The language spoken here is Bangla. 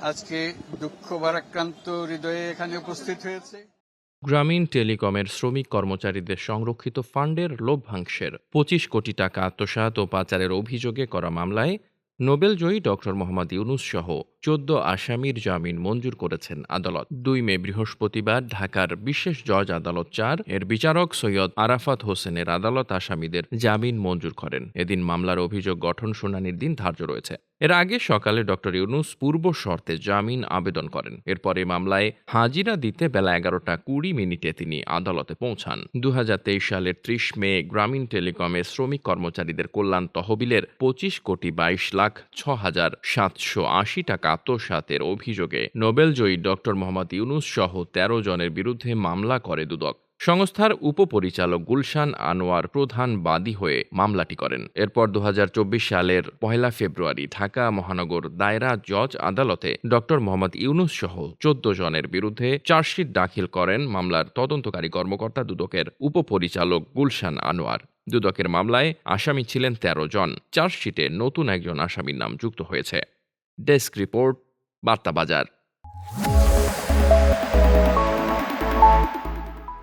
আজকে দুঃখ ভারাক্রান্ত হৃদয়ে এখানে উপস্থিত হয়েছে। গ্রামীণ টেলিকমের শ্রমিক কর্মচারীদের সংরক্ষিত ফান্ডের লভ্যাংশের ২৫ কোটি টাকা আত্মসাৎ ও পাচারের অভিযোগে করা মামলায় নোবেলজয়ী ডক্টর মোহাম্মদ ইউনূস সহ ১৪ আসামির জামিন মঞ্জুর করেছেন আদালত। ২ মে বৃহস্পতিবার ঢাকার বিশেষ জজ আদালত ৪ এর বিচারক সৈয়দ আরাফাত হোসেনের আদালত আসামিদের জামিন মঞ্জুর করেন। এদিন মামলার অভিযোগ গঠন শুনানির দিন ধার্য রয়েছে। এর আগে সকালে ডক্টর ইউনূস পূর্ব শর্তে জামিন আবেদন করেন। এরপরে মামলায় হাজিরা দিতে বেলা ১১টা ২০ মিনিটে তিনি আদালতে পৌঁছান। ২০২৩ সালের ৩০ মে গ্রামীণ টেলিকমের শ্রমিক কর্মচারীদের কল্যাণ তহবিলের ২৫,২২,৬,৭৮০ টাকা আত্মসাতের অভিযোগে নোবেলজয়ী ডক্টর মোহাম্মদ ইউনূস সহ ১৩ জনের বিরুদ্ধে মামলা করে দুদক। সংস্থার উপপরিচালক গুলশান আনোয়ার প্রধান বাদী হয়ে মামলাটি করেন। এরপর ২০২৪ সালের ১ ফেব্রুয়ারি ঢাকা মহানগর দায়রা জজ আদালতে ডক্টর মোহাম্মদ ইউনূস সহ ১৪ জনের বিরুদ্ধে চার্জশিট দাখিল করেন মামলার তদন্তকারী কর্মকর্তা দুদকের উপপরিচালক গুলশান আনোয়ার। দুদকের মামলায় আসামি ছিলেন ১৩ জন। চার্জশিটে নতুন একজন আসামির নাম যুক্ত হয়েছে। Desk report, বার্তাবাজার।